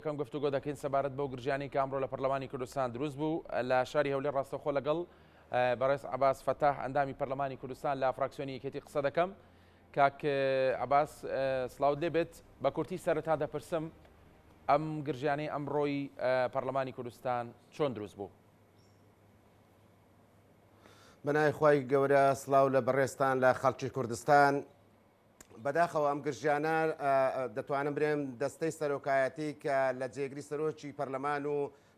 کەم گفتوگۆ دەکەین سەبارەت بەو گرژیانەی کە ئەمڕۆ لە پەرلەمانی کوردستان دروست بوو لە شاری هەولێر ڕاستەوخۆ لەگەڵ بەڕێز عەباس فەتاح ئەندامی پەرلەمانی کوردستان لە فراکسیۆنی یەکێتی قسە دەکەم. کاک عەباس سڵاو لێبێت، بە کورتی سەرەتا دەپرسم ئەم گرژیانەی ئەمڕۆی پەرلەمانی کوردستان چۆن دروست بوو؟ بەنای خوای گەورە سڵاو لە بەڕێستان لە خەڵکی کوردستان. بەداخەوە ئەم گرژیانە دەتوانم برێم دەستەی سەرۆکایەتی کە لە جێگری سەرۆکی پەرلەمان و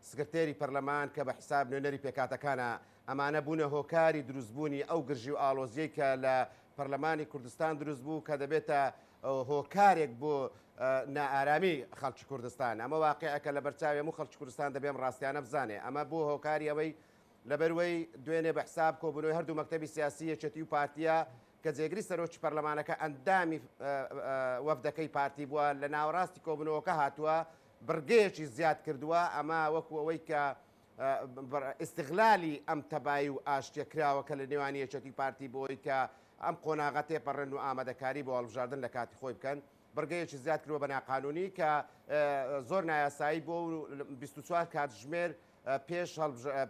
سکرتێری پەرلەمان کە بە حیساب نوێنەری پێکاتەکانە ئەمانە بوونە هۆکاری دروستبوونی ئەو گرژی و ئاڵۆزیەی کە لە پەرلەمانی کوردستان دروست بوو کە دەبێتە هۆکارێک بۆ نائارامی خەڵکی کوردستان. ئەمە واقعەکە لە بەرچاوی هەموو خەڵکی کوردستان دەبێم ڕاستیانە بزانێ. ئەمە بۆ هۆکاری ئەوەی لەبەروەی دوێنێ بە حساب کۆبوونەوەی هەردوو مەکتەبی سیاسی یەکێتی و پارتیە کە جێگری سەرۆکی پەرلەمانەکە ئەندامی وەفدەکەی پارتی بووە لە ناوەڕاستی کۆبوونەوەکە هاتووە بڕگەیەکی زیاد کردووە. ئەمە وەکو ئەوەی کە ئیستیغلالی ئەم تەبایی و ئاشتیەکراوەکە لە نێوانی یەکێتی پارتی بۆی کە ئەم قۆناغە تێپەڕێن و ئامادەکاری بۆ هەڵبژاردن لە کاتی خۆی بکەن بڕگەیەکی زیاد کردووە بە ناقانونی کە زۆر نایاسایی بۆ 24 کاتژمێر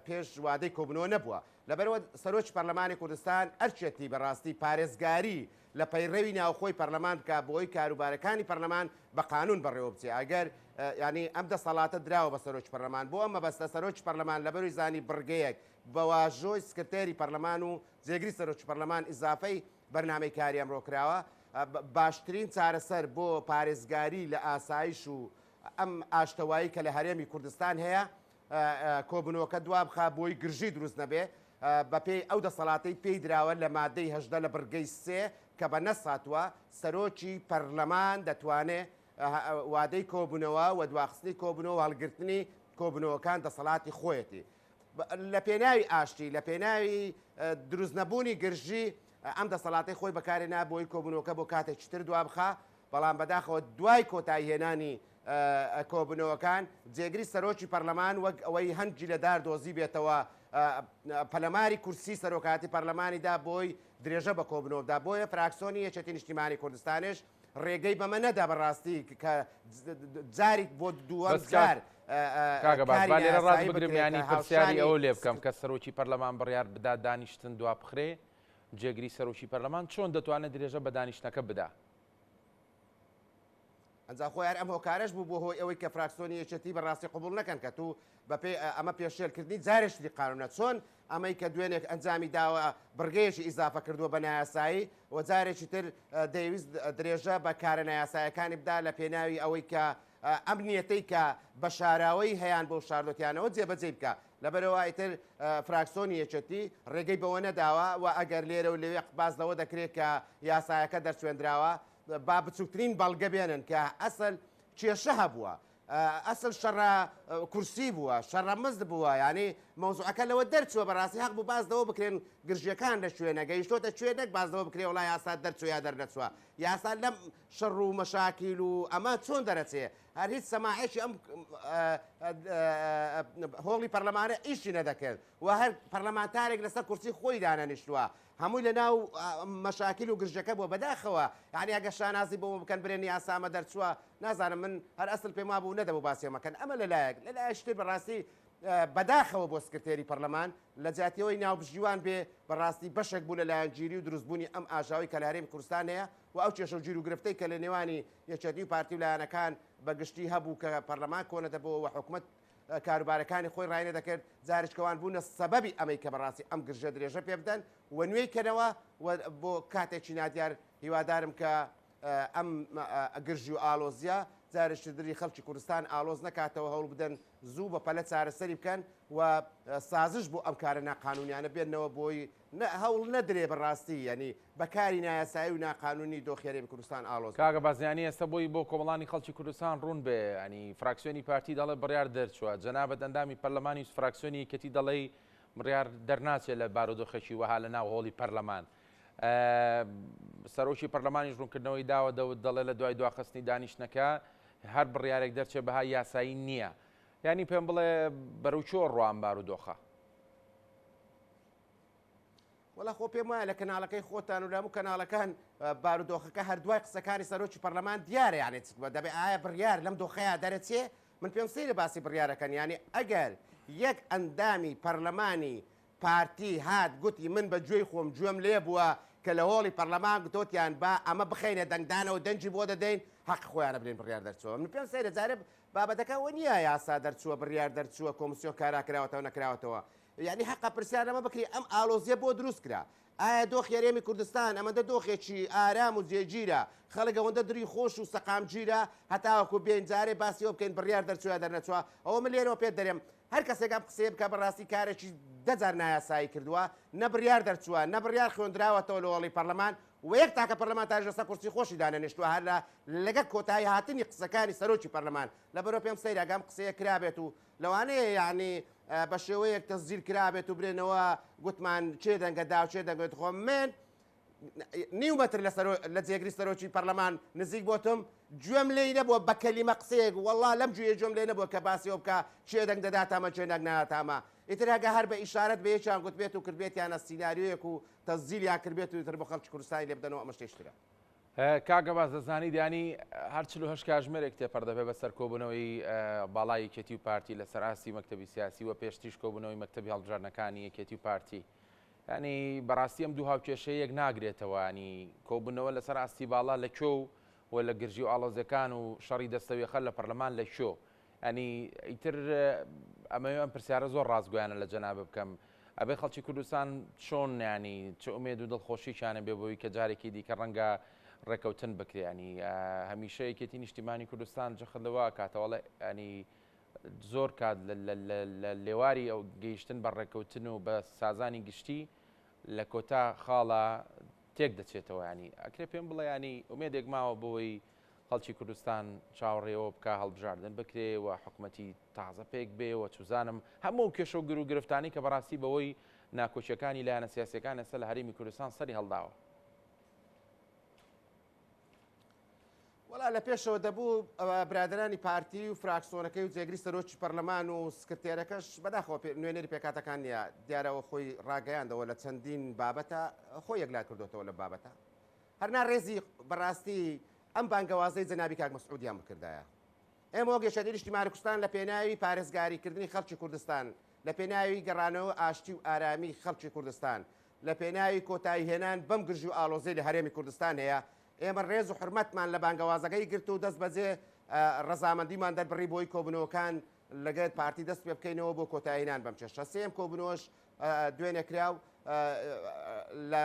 پێش وادەی کۆبوونەوە نەبووە. لەبەرەوە سەرۆکی پەرلەمانی کوردستان ئەرچێتی بەڕاستی پارێزگاری لە پەیڕەوی ناوخۆی پەرلەمان بکە بۆی کاروبارەکانی پەرلەمان بە قانون بەڕێوە بچێ. ئەگەر ینی ئەم دەسەڵاتە دراوە بە سەرۆکی پەرلەمان بۆ ئەمە بەستە سەرۆکی پەرلەمان لەبەروی زانی بڕگەیەک بە واژۆی سکرتێری پەرلەمان و جێگری سەرۆکی پەرلەمان ئیزافەی بەرنامەی کاری ئەمڕۆ کراوە. باشترین چارەسەر بۆ پارێزگاری لە ئاسایش و ئەم ئاشتەوایی کە لە هەرێمی کوردستان هەیە کۆبوونەوەکە دوا بخا بۆی گرژی دروست نەبێ بەپێی ئەو دەسەڵاتەی پێی دراوە لە مادەی 18 لە بڕگەی 3 کە بە نەساتوە سەرۆکی پەرلەمان دەتوانێت وادەی کۆبوونەوە و دواخستنی کۆبوونەوە و هەڵگرتنی کۆبوونەوەکان دەسەڵاتی خۆیەتی. لە پێناوی ئاشتی لە پێناوی دروست نەبوونی گرژی ئەم دەسەڵاتی خۆی بەکارێنا بۆی کۆبوونەوەکە بۆ کاتێکی تر دوا بخا. بەڵام بەداخەوە دوای کۆتایی هێنانی کۆبوونەوەکان جێگری سەرۆکی پەرلەمان وەک ئەوەی هەنگی لەدار دۆزی بێتەوە پەلەماری کورسی سەرۆکاتی پەرلەمانیدا بۆی درێژە بە کۆبوونەوەدا. بۆیە فراکسیۆنی یەکێتی نیشتیمانی کوردستانیش ڕێگەی بەمە نەدا بەڕاستی کە جاری بۆ دووەم جار لێرە ڕاست بگرمیانی پرسیاری ئەوە لێ بکەم کە سەرۆکی پەرلەمان بڕیار بدا دانیشتن دوا بخرێ جێگری سەرۆکی پەرلەمان چۆن دەتوانێت درێژە بە دانیشتنەکە بدا؟ ئەنجا خۆیان ئەم هۆکارش بوو بۆ هۆی ئەوەی کە فراکسیۆنی یەکێتی بەڕاستی قبول نەکەن کە تو بەپێی ئەمە پێشێلکردنی جارێشتی قانونە چۆن ئەمەی کە دوێنێک ئەنجامی داوە بڕگەیەکی ئیزافە کردووە بە نایاسایی و جارێکی تر دەیویست درێژە بە کارە نایاسایەکانی بدا لە پێناوی ئەوەی کە ئەم نیەتەی کە بە شاراوەی هەیان بۆ شاردۆتیانەوە جێبەجێ بکە. لەبەرەوە ئیتر فراکسیۆنی یەکێتی ڕێگەی بەوە نەداوە و ئەگەر لێرە و لەوێ باز لەوە دەکرێت کە یاسایەکە دەرچێنراوە با بچووکترین بەڵگە بێنن کە ئەسڵ کێشە هەبووە، ئەسڵ شەڕە کورسی بووە، شەڕە مزد بووە. ینی مەوزوعەکە لەوە دەرچووە بەڕاستی حەق بوو باز لەوە بکرێن گرژیەکان لە شوێنە گەیشتۆتە شوێنێک باز لەوە بکرێ وڵای یاسا دەرچوو یا دەرنەچووە. یاسا لەم شەڕ و مەشاکیل و ئەمە چۆن دەرەچێ هەر هیچ سەماعێکی ئەم هۆڵی پەرلەمانە ئیشی نەدەکرد و هەر پەرلەمانتارێک لەسەر کورسی خۆی دانەنیشتووە هەمووی لە ناو مەشاکیل و گرژەکە بۆ بەداخەوە. یعنی ئەگە شانازی بۆ بکەن برێن یاسامە دەرچووە نازانم من هەر ئەسڵ پێما بوو نەدەبوو باسیێمەکەن. ئەمە لەلایەکتر بەڕاستی بەداخەوە بۆ سکرتێری پەرلەمان لە جاتیەوەی ناوبژیوان بێ بەڕاستی بەشێک بوو لەلایەن گیری و دروستبوونی ئەم ئاژاوی کە لە هەرێمی کوردستان هەیە و ئەو کێشە و گیر و گرفتەی کە لە نێوانی یەکێتی و پارتی و لایەنەکان بەگشتی هەبوو کە پەرلەمان کۆنە دەبەوە و حکوومەت کاروبارەکانی خۆی ڕاینە دەکرد جارشکەوان بوونە سەبەبی ئەمەی کە بەڕاستی ئەم گرژە درێژە پێ بدەن و نوێی کەنەوە بۆ کاتێکی نادیار هیوادارم کە ئەم گرژی و ئالۆزیە جارشتر دری خەڵکی کوردستان ئالۆز نکاتەوە هەوڵ بدەن زوو بە پەلە چارەسەری بکەن و سازش بۆ ئەم کارە ناقانونیانە بێنەوە بۆی هەوڵ نەدرێ بەڕاستی ینی بەکاری نایاسایی و ناقانونی دۆخێرێمی کوردستان ئالۆز. کاگە بازیانی ئێستا بۆی بۆ کۆمەڵانی خەڵکی کوردستان ڕوون بێ ینی فراکسیۆنی پارتی دەڵێ بڕیار دەرچووە جەنابەت ئەندامی پەرلەمانی فراکسیۆنی یەکێتی دەڵێ بڕیار دەرناچێت لە بارودۆخێکی وەها لە ناو هۆڵی پەرلەمان. سەرۆکی پەرلەمانیش ڕوونکردنەوەی داوە دەڵێ لە دوای دواخستنی دانیشتنەکە هەر بڕیارێک دەرچێت بەها یاسایی نییە. ینی پێم بڵێ بەرەو چۆ ڕوان بارودۆخە؟ وەڵا خۆ پێم وایە لە کەناڵەکەی خۆتان و لە هەموو کەناڵەکان بارودۆخەکە هەردوای قسەکانی سەرۆکی پەرلەمان دیارە یانێت دەبێت ئایا بڕیار لەم دۆخەیە دەرەچێ من پێم سەیرە باسی بڕیارەکەن ینی ئەگەر یەک ئەندامی پەرلەمانی پارتی هات گوتی من بە گوێی خۆم گوێم لێ بووە کە لە هۆڵی پەرلەمان گوتۆتیان با ئەمە بخینە دەنگدانەوە دەنجی بۆ دەدەین حەق خۆیانە بڵێن بڕیار دەرچووە من پێم سەیرە جارێ بابەتەکەەوە نییە یاسا دەرچووە بڕیار دەرچووە کۆمسیۆن کاراکراوەتەوە نەکراوەتەوە یعنی حەقا پرسیار لەمە بکری ئەم ئالۆزیە بۆ دروست کرا ئایا دۆخی هەرێمی کوردستان ئەمەدە دۆخێکی ئارام و جێگیرە خەڵک ئەوەندە دری خۆش و سەقامگیرە هەتاوەکو بێن جارێ باسیەوە بکەین بڕیار دەرچووە دەرنەچووە ئەوە من لێرەوە پێت دەرێم هەر کەسێکم قسێ بکە بەڕاستی کارێکی دەجار نایاسایی کردووە نە بڕیار دەرچووە نە بڕیار خوێندراوەتەوە لە وەڵی پەرلەمان و یەک تاکە پەرلەمان تاژ لەسەر کورسی خۆشی دانەنیشتووە هەر لەگەر کۆتایی هاتنی قسەکانی سەرۆکی پەرلەمان لەبەرەوە پێم سەیرە ئەگەم قسەیە کرابێت و لەوانەیە یعنی بە شێوەیەک تەسجیل کرابێت و برێنەوە گوتمان چێ دەنگەدا و چێ دەنگێت خۆ من نیو مەتر لە جێگری سەرۆکی پەرلەمان نزیک بۆتم گوێم لێی نەبووە بە کەلیمە قسەیەک وەڵڵا لەم گوێ گوێم لێ نەبووە کە باسیەوە بکە چێ دەنگ دەداتامە چێ دەنگ ناتامە ئیتر هەگە هەر بە ئیشارەت بە یەکیان گوتبێت و کردبێتیانە سیناریۆیەک و تەسجیلیان کردبێت و تر بە خەڵکی کوردستانی لێ بدەنەوە ئەمە شتێشترە کاگە باز دەزانی دیانی هەر 48 کاتژمێرێک تێپەردەبێ بەسەر کۆبوونەوەی باڵای یەکێتی و پارتی لەسەر ئاستی مەکتەبی سیاسی و پێشتیش کۆبوونەوەی مەکتەبی هەڵبژاردنەکانی یەکێتی و پارتی ینی بەڕاستی ئەم دوو هاوکێشەیەک ناگرێتەوە ینی کۆبوونەوە لەسەر ئاستی باڵا لە کۆ و لە گرژی و ئاڵۆزەکان و شەڕی دەستەوی خەل لە پەرلەمان لە شۆ ینی ئیتر ئەمە ئەم پرسیارە زۆر ڕازگویانە لە جەنابە بکەم ئەبێ خەڵکی کوردستان چۆن ینی چ ئومێد و دڵخۆشیشانە بێ بۆی کە جارێکی دیکە ڕەنگە ڕێکەوتن بکرێنی هەمیشە یەکێتی نیشتیمانی کوردستان جەخەلەوە کاتەوەڵە ینی زۆر کات لە لێواری ئەو گەیشتن بە ڕێکەوتن و بە سازانی گشتی لە کۆتا خاڵە تێک دەچێتەوە ینی ئەکرێ پێم بڵێ ینی ئومێدێک ماوە بۆی خەڵکی کوردستان چاوەڕێەوە بکە هەڵبژاردن بکرێ و حکوومەتی تازە پێک بێ و چوزانم هەموو کێشە و گر و گرفتانی کە بەڕاستی بەوەی ناکۆچیەکانی لایەنە سیاسیەکان ئێستا لە هەرێمی کوردستان سەری هەڵداوە وڵا لە پێشەوە دەبوو برادرانی پارتی و فراکسۆنەکەی و جێگری سەرۆکی پەرلەمان و سکرتێرەکەش بەداخەوە نوێنەری پێکاتەکان نیە دیارەوە خۆی ڕاگەیاندەوە لە چەندین بابەتە خۆی یەکلا کردوتەوە لە بابەتە هەرنا ڕێزی بەڕاستی ئەم بانگەوازەی جەنابی کاک مەسعودیان بکردایە ئێمە وەک یەکێتی نیشتیمانی کوردستان لە پێناوی پارێزگاریکردنی خەڵکی کوردستان لە پێناوی گەڕانەوە ئاشتی و ئارامی خەڵکی کوردستان لە پێناوی کۆتایی هێنان بەم گرژی و ئاڵۆزەی لە هەرێمی کوردستان هەیە ئێمە ڕێز و حرمەتمان لە بانگەوازەکەی گرت و دەست بەجێ ڕەزامەندیمان دەربڕی بۆی کۆبنەوەکان لەگەر پارتی دەست پێ بکەینەوە بۆ کۆتاییێنان بەم چێشە سێم کۆبنەوەش دوێنێکراو لە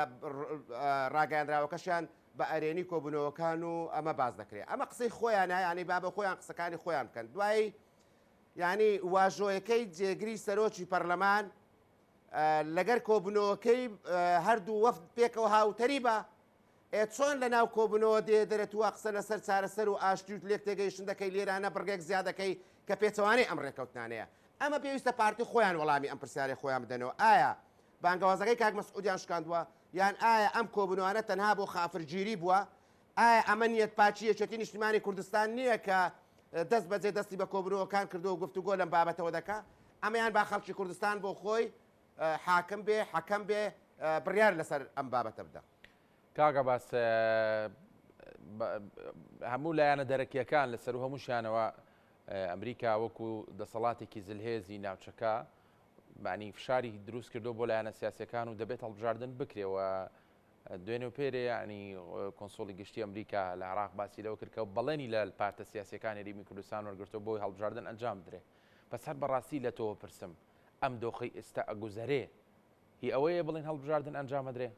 ڕاگەاندراوەکەشیان بە ئەرێنی کۆبنەوەکان و ئەمە باز دەکرێت ئەمە قسەی خۆیانە ینی با بە خۆیان قسەکانی خۆیان بکەن دوایی ینی واژۆیەکەی جێگری سەرۆکی پەرلەمان لەگەر کۆبنەوەکەی هەردوو وەفد پێکەوە هاوتەری بە چۆن لە ناو کۆبنەوە دێ دەرێتوە قسە لەسەر چارەسەر و ئاشتی و لێک تێگەیشتن دەکەی لێرانە بڕگێک زیادەکەی کە پێچەوانەی ئەم ڕێکەوتانەیە ئەمە پێویستە پارتی خۆیان وەڵامی ئەم پرسیارەی خۆیان بدەنەوە ئایا بانگەوازەکەی کاک مەسعودیان شکاندووە یان ئایا ئەم کۆبنەوەانە تەنها بۆ خافرگیری بووە ئایا ئەمە نیەت پاچی یەکێتی نیشتیمانی کوردستان نییە کە دەست بەجێ دەستی بە کۆبنەوەکان کردو و گفتوگۆ لەم بابەتەوە دەکا ئەمەیان با خەڵکی کوردستان بۆ خۆی حاکم بێ حەکەم بێ بڕیار لەسەر ئەم بابەتە بدە کاگە باس هەموو لایەنە دەرەکیەکان لەسەر و هەمووشیانەوە ئەمریکا وەکو دەسەڵاتێکی زلهێزی ناوچەکە معنی فشاری دروست کردو بۆ لایەنە سیاسەکان و دەبێت هەڵبژاردن بکرێەوە دوێنێ و پێرێ ینی کۆنسۆڵی گشتی ئەمریکا لە عراق باسی لەوە کرد کە بەڵێنی لە پارتە سیاسەکانی ریمی کوردستان وەرگرتەوە بۆی هەڵبژاردن ئەنجام درێ بەس هەر بەڕاستی لە تۆوە پرسم ئەم دۆخەی ئێستا ئەگوزەرێ هی ئەوەیە بڵین هەڵبژاردن ئەنجامەدرێ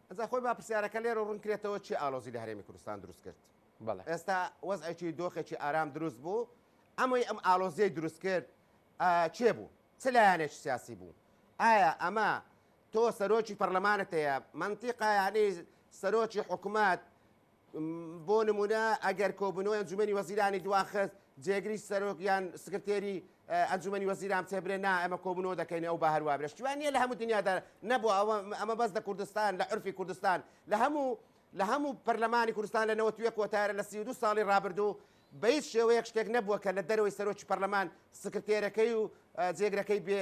ئەجا خۆی با پرسیارەکە لێرە ڕوونکرێتەوە چی ئالۆزی لە هەرێمی کوردستان دروست کرد بەڵێ ئێستا وەزعێکی دۆخێکی ئارام دروست بوو ئەمەی ئەم ئالۆزیەی دروست کرد چێ بوو چ لایەنێکی سیاسی بوو ئایا ئەمە تۆ سەرۆکی پەرلەمانت هەیە منتیقە یعنی سەرۆکی حکوومەت بۆ نمونە ئەگەر کۆبنەوەی ئەنجومەنی وەزیرانی دواخست جێگری سەرۆکیان سکرتێری ئەنجومەنی وەزیران چێبرێ نا ئەمە کۆبنەوە دەکەین ئەو بە هەروە برێ شتوانیە لە هەموو دنیادا نەبووە ئەمە بەس لە کوردستان لە عرفی کوردستان لە هەموو پەرلەمانی کوردستان لە 91 کۆتارە لە 32 ساڵی ڕابردوو بە هیچ شێوەیەک شتێک نەبووە کە لە دەرەوەی سەرۆکی پەرلەمان سکرتێرەکەی و جێگرەکەی بێ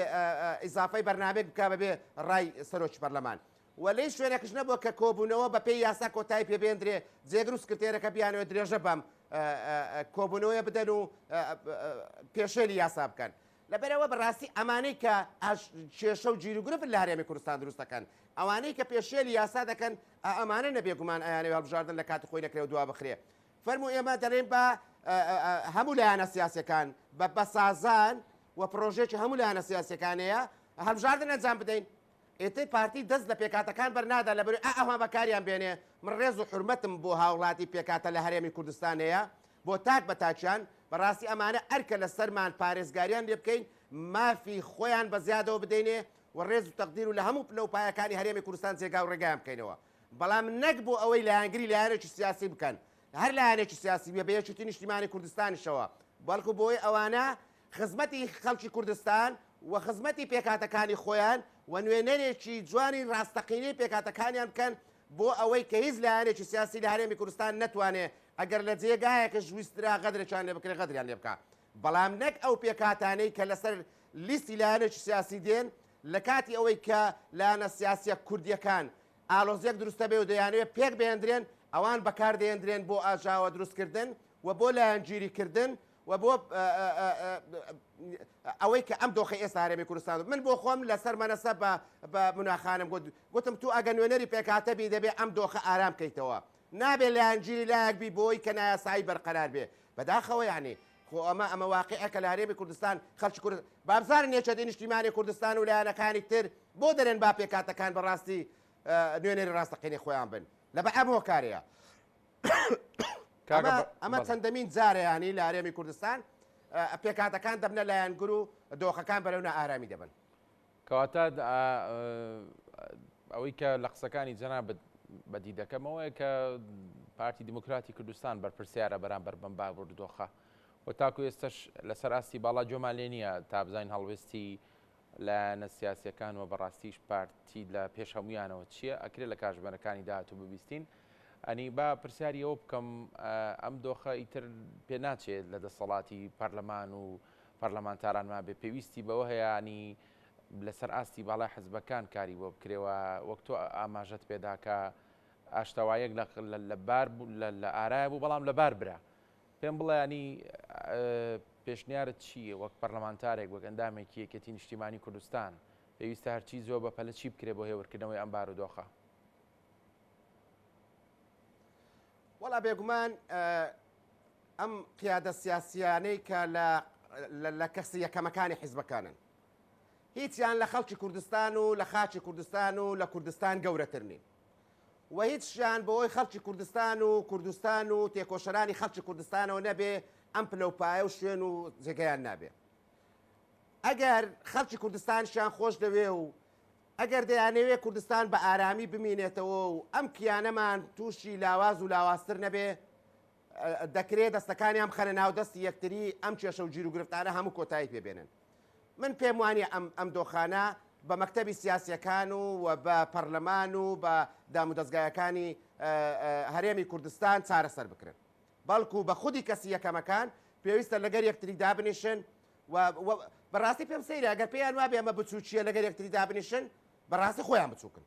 ئیزافەی بەرنامەیەک بکا بەبێ ڕای سەرۆکی پەرلەمان وەلەی شوێنێکش نەبووە کە کۆبوونەوە بە پێی یاسا کۆتایی پێبێندرێ جێگر و سکرتێرەکە بیانەوە درێژە بەم کۆبوونەوەی بدەن و پێشێلی یاسا بکەن لەبەرەوە بەڕاستی ئەمانەی کە کێشە و گیرروگرفت لە هەرێمی کوردستان دروست دەکەن ئەوانەی کە پێشێلی یاسا دەکەن ئەمانە نەبێگومان ئەیانەوە هەڵبژاردن لە کاتی خۆی نەکرێ و دوا بخرێ فەرموو ئێمە دەڵێن بە هەموو لایەنە سیاسەکان بە سازان و پرۆژێکی هەموو لایەنە سیاسەکانەیە هەڵبژاردن ئەنجام بدەین ئێتر پارتی دەست لە پێکاتەکان بەرنادا لە بەروی ئەوە بەکاریان بێنێ من ڕێز و حرمەتم بۆ هاوڵاتی پێکاتە لە هەرێمی کوردستانەیە بۆ تاک بە تاچیان بەڕاستی ئەمانە ئەرکە لە سەرمان پارێزگاریان لێ بکەین مافی خۆیان بە زیادەوە بدەینێ و ڕێز و تەقدیر و لە هەموو پلە و پایەکانی هەرێمی کوردستان جێگا و ڕێگایان بکەینەوە بەڵام نەک بۆ ئەوەی لایەنگری لایەنێکی سیاسی بکەن هەر لایەنێکی سیاسی بێ بە یەکێتی نیشتیمانی کوردستانیشەوە بەڵکو بۆی ئەوانە خزمەتی خەڵکی کوردستان و خزمەتی پێکاتەکانی خۆیان و نوێنەرێکی جوانی ڕاستەقینەی پێکاتەکانیان بکەن بۆ ئەوەی کە هیچ لایەنێکی سیاسی لە هەرێمی کوردستان نەتوانێت ئەگەر لە جێگایەکە ژویسترا غەدرێکیان لێ بکرێ غەدریان لێ بکات بەڵام نەک ئەو پێکاتانەی کە لەسەر لیستی لایەنێکی سیاسی دێن لە کاتی ئەوەی کە لایەنە سیاسیە کوردیەکان ئالۆزیەک دروستە بێ و دەیانوێت پێک بێندرێن ئەوان بەکار دێندرێن بۆ ئاژاوە دروستکردن و بۆ لایەنگیریکردن و بۆ ئەوەی کە ئەم دۆخی ئێستا هەرێمی کوردستان من بۆ خۆم لەسەر مەنەسە بە مناخانم گوتم تو ئەگە نوێنەری پێکاتەبی دەبێ ئەم دۆخە ئارام بکەیتەوە نابێ لایەنگیری لایەکبی بۆی کە نایاسایی بەرقەرار بێ بەداخەوە یعنی خۆ ئەمە واقعەکە لە هەرێمی کوردستان خەڵکی کورد بابزارن نێچەتی نیشتیمانی کوردستان و لایەنەکانی تر بۆ دەرێن با پێکاتەکان بەڕاستی نوێنەری ڕاستەقینی خۆیان بن لە بە ئەم هۆکارەیە ئەمە چەندەمین جارەیانی لە هەرێمی کوردستان پێکاتەکان دەبنە لایەنگر و دۆخەکان بەرەونە ئارامی دەبن کەواتە ئەوەی کە لە قسەکانی جەناب بەدی دەکەمەوەی کە پارتی دموکراتی کوردستان بەرپرسیارە بەرامبەر بەم بابوور دۆخە و تاکو ئێستش لەسەر ئاستی باڵا جۆمان لێ نییە تا بزانین هەڵوێستی لایەنە سیاسیەکان و بەڕاستیش پارتی لە پێش هەمویانەوە چییە ئەکرێت لە کاژبەرەکانی داهاتوو ببیستین ئەنی با پرسیاری ئەوە بکەم ئەم دۆخە ئیتر پێ ناچێت لە دەسەڵاتی پەرلەمان و پەرلەمانتارانمان بێ پێویستی بەوە هەیەانی لەسەر ئاستی باڵای حزبەکان کاری بۆ بکرێەوە وەک تۆ ئاماژەت پێدا کە ئاشتەوایەک لە ئارایە بوو بەڵام لەبار برا پێم بڵێ ینی پێشنیارت چییە وەک پەرلەمانتارێک وەک ئەندامێکی یەکێتی نیشتیمانی کوردستان پێویستە هەرچی زۆر بەپەلە چی بکرێ بۆ هێورکردنەوەی ئەم بار و دۆخە وەڵا بێگومان ئەم قیادە سیاسیانەی کە لە کەسی یەکەمەکانی حیزبەکانن هیچیان لە خەڵکی کوردستان و لە خاچی کوردستان و لە کوردستان گەورەتر نین و هیچیان بەوەی خەڵکی کوردستان و تێکۆشەرانی خەڵکی کوردستانەوە نەبێ ئەم پلەپایە و شوێن و جێگەیان نابێ ئەگەر خەڵکی کوردستانشیان خۆش دەوێ و ئەگەر دەیانەوێت کوردستان بە ئارامی بمینێتەوە و ئەم کیانەمان تووشی لاواز و لاوازتر نەبێ دەکرێت دەستەکانیان بخەنە ناو دەستی یەکتری ئەم کێشە و گیر و گرفتانە هەموو کۆتایی پێبێنن من پێم وانە ئەم دۆخانە بە مەکتەبی سیاسیەکان و بە پەرلەمان و بە دام و دەستگایەکانی هەرێمی کوردستان چارەسەر بکرن بەڵکو بە خودی کەسی یەکەمەکان پێویستە لەگەر یەکتری دابنیشن و بەڕاستی پێم سەیرە ئەگەر پێیان وابێ ئەمە بچووکیە لەگەر یەکتری دابنیشن بەڕاستی خۆیان بچووکن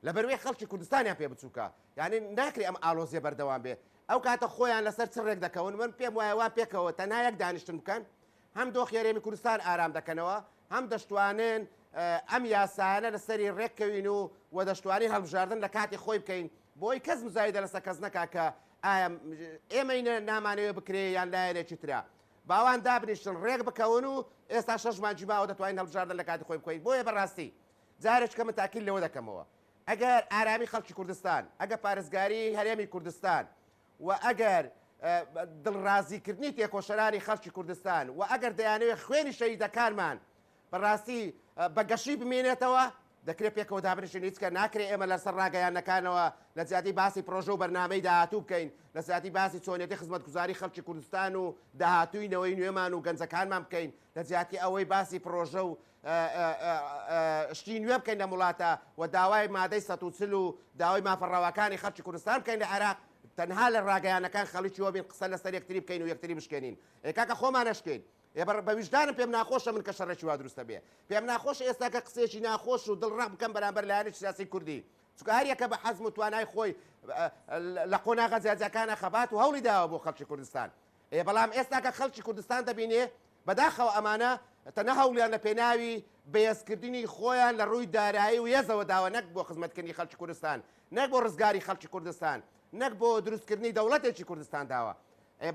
لەبەروێ خەڵکی کوردستانیان پێ بچووکە یعنی ناکرێ ئەم ئالۆزیە بەردەوام بێ ئەو کاتە خۆیان لەسەر چ ڕێک دەکەون من پێم وایە وا پێکەوە تەنها یەک دانیشتن بکەن هەم دۆخی هەرێمی کوردستان ئارام دەکەنەوە هەم دەشتوانن ئەم یاسانە لەسەری ڕێککەوین و دەشتوانی هەڵبژاردن لە کاتی خۆی بکەین بۆی کەس مزایدە لەسەر کەس نەکا کە ئایا ئێمەی نامانەوە بکرێ یان لایەنێکی ترا باوان دابنیشتن ڕێک بکەون و ئێستا 6 مانگی ماوە دەتوانین هەڵبژاردن لە کاتی خۆی بکەین بۆیە بەڕاستی جارێککە من تاکیل لەوە دەکەمەوە ئەگەر ئارامی خەڵکی کوردستان ئەگەر پارێزگاری هەرێمی کوردستان و ئەگەر دڵڕازیکردنی تێکۆشەرانی خەڵکی کوردستان و ئەگەر دەیانەوێت خوێنی شەهیدەکانمان بەڕاستی بەگەشی بمێنێتەوە دەکرێت پێکەوە دابنیشن هیچکە ناکرێت ئێمە لەسەر ڕاگەیانەکانەوە لە زیادی باسی پرۆژە و بەرنامەی داهاتوو بکەین لە زیادی باسی چۆنیەتی خزمەتگوزاری خەڵکی کوردستان و داهاتووینەوەی نوێمان و گەنجەکانمان بکەین لە زیاتی ئەوەی باسی پرۆژە و شتی نوێ بکەین لە وڵاتە و داوای مادەی 140 و داوای مافەڕەوەکانی خەڵکی کوردستان بکەین لە عێراق تەنها لە ڕاگەیانەکان خەڵکی وە بین قسە لەسەر یەکتری بکەین و یەکتری بشکێنین کاکە خۆمان نەشکەین بە ویژدانم پێم ناخۆشە من کە شەڕێکی وا دروستە بێ پێم ناخۆش ئێستا کە قسێکی ناخۆش و دڵڕق بکەم بەرامبەر لایەنێکی سیاسی کوردی چونکە هەر یەکە بە حەزم و توانای خۆی لە قۆناغە جیاجەکانە خەبات و هەوڵی داوە بۆ خەڵکی کوردستان. بەڵام ئێستا کە خەڵکی کوردستان دەبینێ بەداخەوە ئەمانە تەنە هەوڵیان لە پێناوی بەهێزکردنی خۆیان لە ڕووی دارایی و هێزەوە داوە، نەک بۆ خزمەتکردنی خەڵکی کوردستان، نەک بۆ ڕزگاری خەڵکی کوردستان، نەک بۆ دروستکردنی دەوڵەتێکی کوردستان داوە.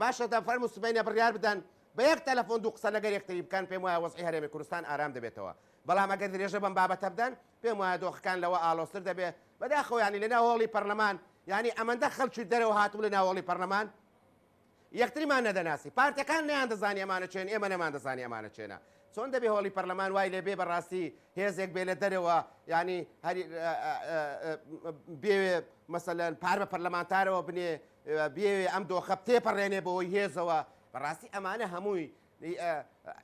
باشە فەرمو سبەینە بڕیار بدەن بە یەک تەلەفۆن دوو قسە لەگەر یەکتری بکەن، پێم وایە وەزعی هەرێمی کوردستان ئارام دەبێتەوە. بەڵام ئەگەر درێژە بەم بابەتە بدەن پێم وایە دۆخەکان لەوە ئاڵۆزتر دەبێت. بەداخەوە ینی لە ناو هۆڵی پەرلەمان ینی ئەمەندە خەڵکی دەرەوە هاتوو لە ناو هۆڵی پەرلەمان یەکتریمان نەدەناسی، پارتەکان نیان دەزانی ئەمانە چێن، ئێمە نەمان دەزانی ئەمانە چێنە. چۆن دەبێ هۆڵی پەرلەمان وای لێبێ بەڕاستی هێزێک بێ لە دەرەوە ینی بێوێ مەسەلەن پار بە پەرلەمانتارەوە بنێ بێوێ ئەم دۆخە تێپەڕێنێ بەوەی هێزەوە. بەڕاستی ئەمانە هەمووی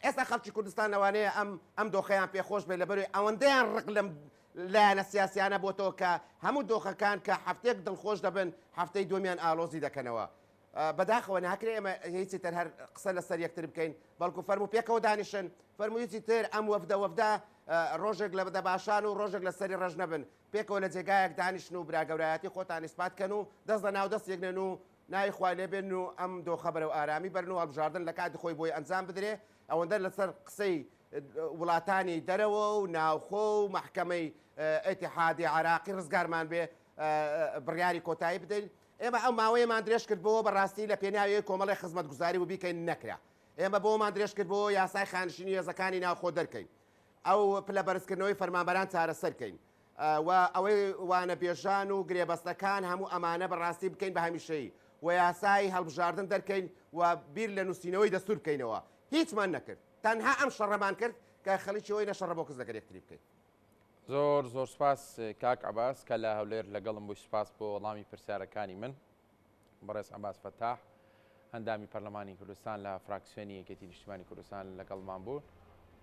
ئێستا خەڵکی کوردستان ئەوانەیە ئەم دۆخەیان پێخۆش بێ لەبەروی ئەوەندەیان ڕق لەم لایەنە سیاسیانە بۆتەوە کە هەموو دۆخەکان کە هەفتێک دڵخۆش دەبن هەفتەی دومیان ئالۆزی دەکەنەوە. بەداخەوە ناکرێ ئێمە هیچی تر هەر قسە لەسەر یەکتر بکەین، بەڵکو فەرموو پێکەوە دانیشن، فەرموویی تر ئەم وەفدە ڕۆژێک لە بەدەباشان و ڕۆژێک لە سەری ڕژ نەبن، پێکەوە لە جێگایەک دانیشن و براگەورایەتی خۆتان ئیسپاتکەن و دەست لە ناو دەستێکنن و ناوی خوای لێبێن و ئەم دۆخە بەرەو ئارامی بەرن و هەڵبژاردن لە کاتی خۆی بۆی ئەنجام بدرێ. ئەوەندە لەسەر قسەی وڵاتانی دەرەوە و ناوخۆ و مەحکەمەی ئەتیحادی عراقی ڕزگارمان بێ بڕیاری کۆتایی بدەین. ئێمە ئەو ماوەیەمان درێژ کردبەوە بەڕاستی لە پێناوی کۆمەڵی خزمەتگوزاری و بیکەین نەکرا. ئێمە بۆمان درێژ کردبەوە یاسای خانشینی هێزەکانی ناوخۆ دەرکەین، ئەو پلە بەرزکردنەوەی فەرمانبەران چارەسەرکەین و ئەوەی وانە بێژان و گرێبەستەکان هەموو ئەمانە بەڕاستی بکەین بە هەمیشەیی و یاسای هەڵبژاردن دەرکەین و بیر لە نووسینەوەی دەستور بکەینەوە. هیچمان نەکرد، تەنها ئەم شەڕەمان کرد کە خەڵکی ئەوەی نەشەڕە بۆ کەس لەگەر یەکتری بکەین. زۆر سپاس کاک عەباس کە لە هەولێر لەگەڵم بووی. سپاس بۆ وەڵامی پرسیارەکانی من. بەڕێز عەباس فەتاح هەندامی پەرلەمانی کوردستان لە فراکسیۆنی یەکێتی نیشتیمانی کوردستان لەگەڵمان بوو.